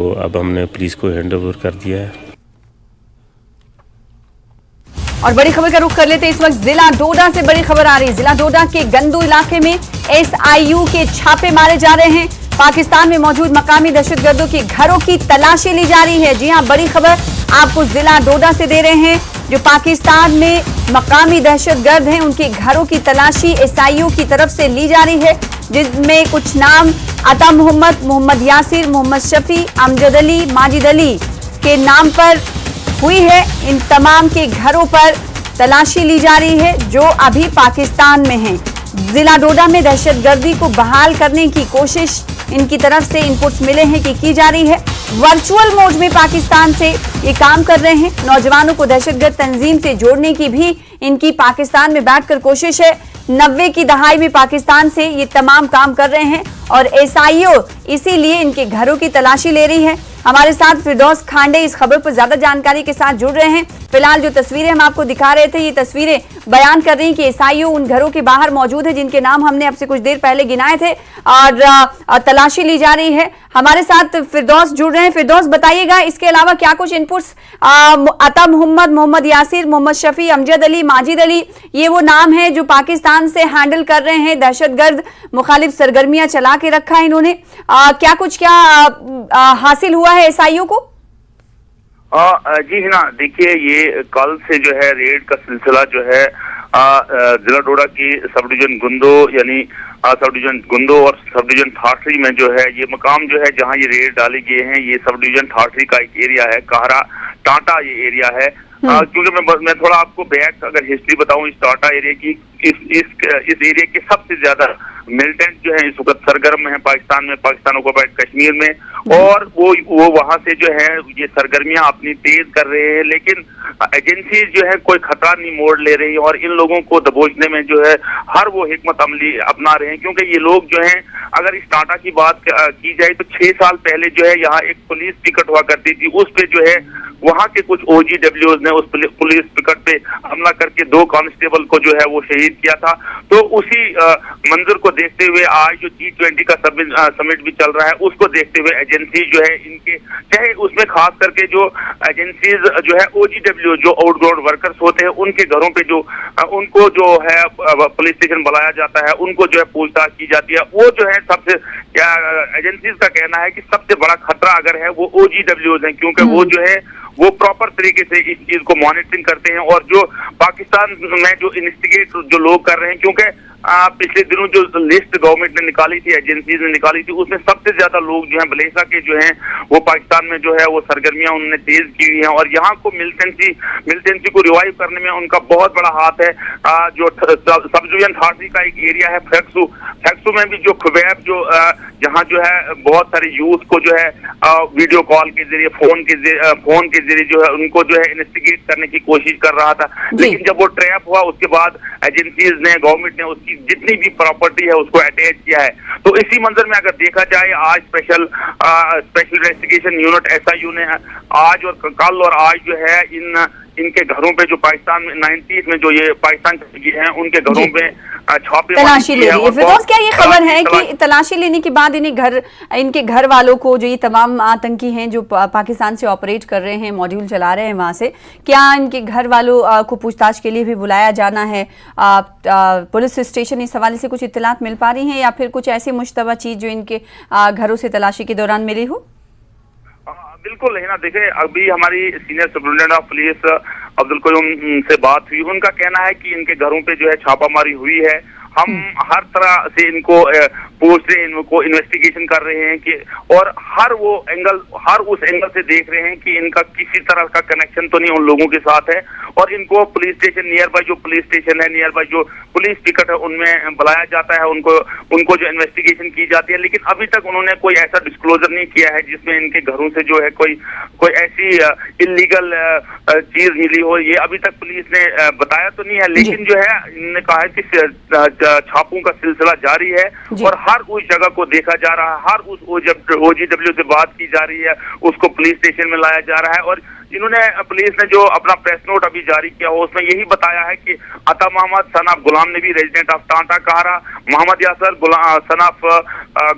तो अब हमने पुलिस को हैंड ओवर कर दिया है। और बड़ी खबर का रुख कर लेते हैं। इस वक्त जिला डोडा से बड़ी खबर आ रही है। जिला डोडा के गंदू इलाके में SIU के छापे मारे जा रहे हैं। पाकिस्तान में मौजूद मकामी दहशतगर्दों के घरों की तलाशी ली जा रही है। जी हां, बड़ी खबर आपको जिला डोडा से दे रहे हैं। जो पाकिस्तान में मकामी दहशतगर्द हैं उनके घरों की तलाशी SIU की तरफ से ली जा रही है, जिसमें कुछ नाम अता मोहम्मद, मोहम्मद यासिर, मोहम्मद शफी, अमजद अली, माजिद अली के नाम पर हुई है। इन तमाम के घरों पर तलाशी ली जा रही है जो अभी पाकिस्तान में हैं। जिला डोडा में दहशतगर्दी को बहाल करने की कोशिश इनकी तरफ से इनपुट्स मिले हैं कि की जा रही है। वर्चुअल मोड में पाकिस्तान से ये काम कर रहे हैं। नौजवानों को दहशतगर्द तंजीम से जोड़ने की भी इनकी पाकिस्तान में बैठकर कोशिश है। 90 की दहाई में पाकिस्तान से ये तमाम काम कर रहे हैं और SIU इसीलिए इनके घरों की तलाशी ले रही है। हमारे साथ फिरदौस खांडे इस खबर पर ज्यादा जानकारी के साथ जुड़ रहे हैं। फिलहाल जो तस्वीरें हम आपको दिखा रहे थे, ये तस्वीरें बयान कर रही हैं कि SIU उन घरों के बाहर मौजूद है जिनके नाम हमने आपसे कुछ देर पहले गिनाए थे और तलाशी ली जा रही है। हमारे साथ फिरदौस जुड़ रहे हैं। फिरदौस, बताइएगा इसके अलावा क्या कुछ इनपुट्स अता मोहम्मद, मोहम्मद यासिर, मोहम्मद शफी, अमजद अली, माजिद अली, ये वो नाम है जो पाकिस्तान से हैंडल कर रहे हैं दहशतगर्द मुखालिफ सरगर्मियां चला के रखा है इन्होंने। क्या कुछ हासिल हुआ है SIU को? जी ना, देखिए ये कल से जो है रेड का सिलसिला जो है जिला डोडा की सब डिवीजन गुंदो यानी सब डिवीजन गुंदो और सब डिवीजन ठाठरी में जो है ये मकाम जो है जहां ये रेड डाले गए हैं, ये सब डिवीजन ठाठरी का एक एरिया है, कहरा टाटा ये एरिया है। क्योंकि मैं थोड़ा आपको बैक अगर हिस्ट्री बताऊं इस टाटा एरिया की, इस एरिया के सबसे ज्यादा मिलिटेंट जो है इस वक्त सरगर्म है पाकिस्तान ऑक्युपाइड कश्मीर में, और वो वहां से जो है ये सरगर्मियां अपनी तेज कर रहे हैं, लेकिन एजेंसी जो है कोई खतरा नहीं मोड़ ले रही और इन लोगों को दबोचने में जो है हर वो हिकमत अमली अपना रहे हैं। क्योंकि ये लोग जो हैं, अगर इस टाटा की बात की जाए तो 6 साल पहले जो है यहाँ एक पुलिस पिकेट हुआ करती थी, उस पे जो है वहां के कुछ OGWs ने उस पुलिस पिकेट पे हमला करके 2 कांस्टेबल को जो है वो शहीद किया था। तो उसी मंजर को देखते हुए आज जो G20 का समिट भी चल रहा है, उसको देखते हुए एजेंसी जो है इनके, चाहे उसमें खास करके जो एजेंसीज जो है OGW जो आउटग्राउंड वर्कर्स होते हैं, उनके घरों पे जो उनको जो है पुलिस स्टेशन बुलाया जाता है, उनको जो है पूछताछ की जाती है। वो जो है सबसे क्या एजेंसीज का कहना है कि सबसे बड़ा खतरा अगर है वो OGWs है, क्योंकि वो जो है वो प्रॉपर तरीके से इस चीज को मॉनिटरिंग करते हैं और जो पाकिस्तान में जो इन्वेस्टिगेट जो लोग कर रहे हैं, क्योंकि पिछले दिनों जो लिस्ट गवर्नमेंट ने निकाली थी, एजेंसीज ने निकाली थी, उसमें सबसे ज्यादा लोग जो हैं बलेसा के जो हैं वो पाकिस्तान में जो है वो सरगर्मियां उन्होंने तेज की हुई हैं और यहाँ को मिलिटेंसी को रिवाइव करने में उनका बहुत बड़ा हाथ है। जो सब डिवीजन ठाठरी का एक एरिया है फैक्सू में भी जो खुबैब जो जहाँ जो है बहुत सारे यूथ को जो है वीडियो कॉल के जरिए फोन के जरिए जो है उनको जो है इन्वेस्टिगेट करने की कोशिश कर रहा था, लेकिन जब वो ट्रैप हुआ उसके बाद एजेंसीज ने, गवर्नमेंट ने उसकी जितनी भी प्रॉपर्टी है उसको अटैच किया है। तो इसी मंजर में अगर देखा जाए, आज स्पेशल इन्वेस्टिगेशन यूनिट SIU ने आज और कल और आज जो है इनके घरों पे जो पाकिस्तान में 90s में जो ये पाकिस्तान हैं उनके घरों पे छापे तलाशी ले रही है। फिरदौस, क्या ये खबर है कि तलाशी लेने के बाद इनके घर वालों को, जो ये तमाम आतंकी हैं जो पाकिस्तान से ऑपरेट कर रहे हैं, मॉड्यूल चला रहे हैं वहां से, क्या इनके घर वालों को पूछताछ के लिए भी बुलाया जाना है? पुलिस स्टेशन इस हवाले से कुछ इत्तलात मिल पा रही हैं या फिर कुछ ऐसी मुश्तबा चीज जो इनके घरों से तलाशी के दौरान मिली हो? बिल्कुल है ना, देखे अभी हमारी senior superintendent of police Abdul Qayyum से बात हुई, उनका कहना है कि इनके घरों पे जो है छापामारी हुई है। हम हर तरह से इनको पूछ रहे हैं, इनको इन्वेस्टिगेशन कर रहे हैं कि और हर उस एंगल से देख रहे हैं कि इनका किसी तरह का कनेक्शन तो नहीं उन लोगों के साथ है, और इनको पुलिस स्टेशन नियर बाय जो पुलिस स्टेशन है, नियर बाय जो पुलिस पिकेट है, उनमें बुलाया जाता है, उनको जो इन्वेस्टिगेशन की जाती है। लेकिन अभी तक उन्होंने कोई ऐसा डिस्क्लोजर नहीं किया है जिसमें इनके घरों से जो है कोई ऐसी इलीगल चीज मिली हो। ये अभी तक पुलिस ने बताया तो नहीं है, लेकिन जो है इन्होंने कहा है कि छापों का सिलसिला जारी है और हर उस जगह को देखा जा रहा है, हर उस OGW से बात की जा रही है, उसको पुलिस स्टेशन में लाया जा रहा है। और इन्होंने पुलिस ने जो अपना प्रेस नोट अभी जारी किया हो उसमें यही बताया है कि अता मोहम्मद सन of Ghulam Nabi resident of Tata Kahra, Mohammad Yasir son of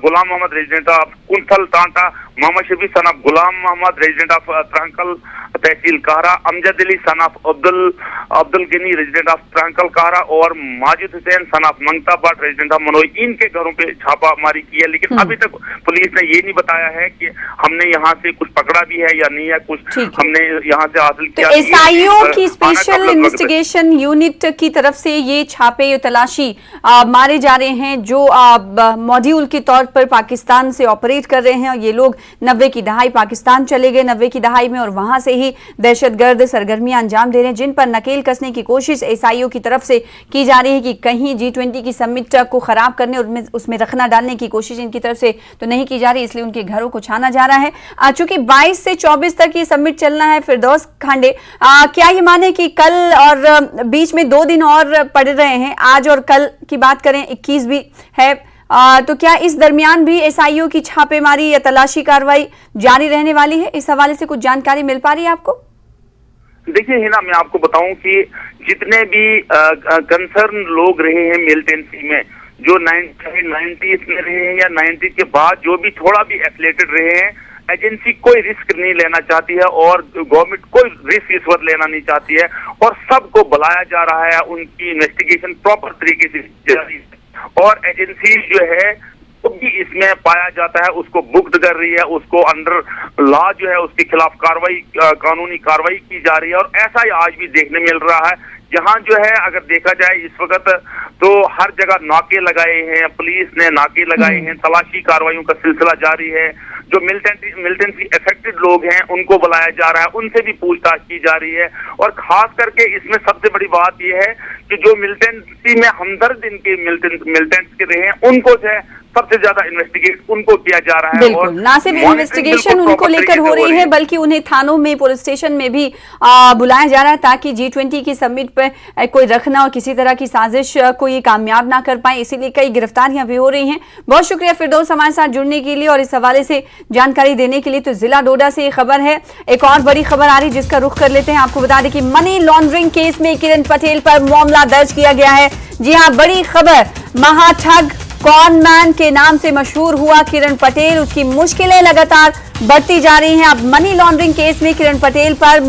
Ghulam Mohammad resident of Kunthal Tata, Mohammad Shafi son of Ghulam Mohammad resident of Trankal tehsil Kahra, Amjad Ali son of Abdul Gani resident of Trankal Kahra और Majid Hussain son of Mangtabad resident of Manoi, इनके घरों पे छापामारी की है। लेकिन अभी तक पुलिस ने ये नहीं बताया है कि हमने यहाँ से कुछ पकड़ा भी है या नहीं, या कुछ हमने यहाँ से हासिल किया। तो एसआईओ की स्पेशल इन्वेस्टिगेशन यूनिट की तरफ से ये छापे, ये तलाशी मारे जा रहे हैं जो मॉड्यूल के तौर पर पाकिस्तान से ऑपरेट कर रहे हैं। और ये लोग 90 की दहाई पाकिस्तान चले गए, 90 की दहाई में, और वहां से ही दहशतगर्द सरगर्मियां अंजाम दे रहे हैं, जिन पर नकेल कसने की कोशिश एसआईओ की तरफ से की जा रही है कि कहीं G20 की समिट को खराब करने और उसमें रखना डालने की कोशिश इनकी तरफ से तो नहीं की जा रही, इसलिए उनके घरों को छाना जा रहा है। चूंकि 22 से 24 तक ये समिट चलना है, फिरदौस खांडे, क्या ये माने कि कल और बीच में 2 दिन और पड़ रहे हैं, आज और कल की बात करें 21 भी है, तो क्या इस दरमियान भी एसआईओ की छापेमारी या तलाशी कार्रवाई जारी रहने वाली है? इस हवाले से कुछ जानकारी मिल पा रही है आपको? देखिए हिना, मैं आपको बताऊं कि जितने भी कंसर्न लोग रहे हैं मिलिटेंसी में, जो 90s में रहे हैं या 90 के बाद जो भी थोड़ा भी एफिलिएटेड रहे हैं, एजेंसी कोई रिस्क नहीं लेना चाहती है और गवर्नमेंट कोई रिस्क इस वक्त लेना नहीं चाहती है, और सबको बुलाया जा रहा है, उनकी इन्वेस्टिगेशन प्रॉपर तरीके से जारी है, और एजेंसी जो है तो भी इसमें पाया जाता है उसको बुक्ड कर रही है, उसको अंडर लॉ जो है उसके खिलाफ कार्रवाई, कानूनी कार्रवाई की जा रही है। और ऐसा ही आज भी देखने मिल रहा है, जहां जो है अगर देखा जाए इस वक्त तो हर जगह नाके लगाए हैं, पुलिस ने नाके लगाए हैं, तलाशी कार्रवाइयों का सिलसिला जारी है। जो मिलिटेंसी अफेक्टेड लोग हैं उनको बुलाया जा रहा है, उनसे भी पूछताछ की जा रही है। और खास करके इसमें सबसे बड़ी बात यह है कि जो मिलिटेंसी में हमदर्द इनके मिलिटेंट्स के रहे हैं, उनको जो है सबसे ज्यादा इन्वेस्टिगेट उनको किया जा रहा है। बिल्कुल, ना सिर्फ इन्वेस्टिगेशन उनको लेकर हो रही है, बल्कि उन्हें थानों में, पुलिस स्टेशन में भी बुलाया जा रहा है, ताकि G20 की समिट पर कोई रखना और किसी तरह की साजिश को ये कामयाब ना कर पाए। इसीलिए कई गिरफ्तारियां भी हो रही हैं। बहुत शुक्रिया फिरदौस हमारे साथ जुड़ने के लिए और इस हवाले से जानकारी देने के लिए। तो जिला डोडा से ये खबर है, एक और बड़ी खबर आ रही जिसका रुख कर लेते हैं। आपको बता दें कि मनी लॉन्ड्रिंग केस में किरण पटेल पर मामला दर्ज किया गया है। जी हाँ, बड़ी खबर, महाठग कॉनमैन के नाम से मशहूर हुआ किरण पटेल, उसकी मुश्किलें लगातार बढ़ती जा रही हैं। अब मनी लॉन्ड्रिंग केस में किरण पटेल पर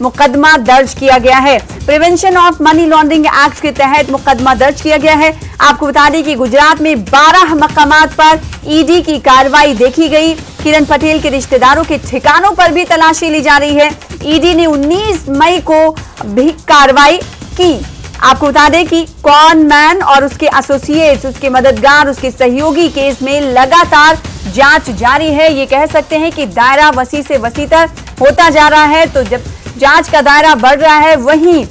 मुकदमा दर्ज किया गया है। Prevention of money laundering act के तहत मुकदमा दर्ज किया गया है। आपको बता दें कि गुजरात में 12 मकामात पर ईडी की कार्रवाई देखी गई। किरण पटेल के रिश्तेदारों के ठिकानों पर भी तलाशी ली जा रही है। ईडी ने 19 मई को भी कार्रवाई की। आपको बता दें कि कॉनमैन और उसके एसोसिएट्स, उसके मददगार, उसके सहयोगी केस में लगातार जांच जारी है। ये कह सकते हैं कि दायरा वसी से वसीतर होता जा रहा है। तो जब जांच का दायरा बढ़ रहा है, वहीं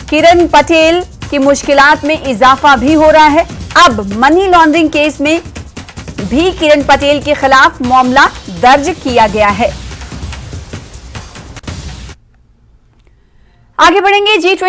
किरण पटेल की मुश्किलात में इजाफा भी हो रहा है। अब मनी लॉन्ड्रिंग केस में भी किरण पटेल के खिलाफ मामला दर्ज किया गया है। आगे बढ़ेंगे G20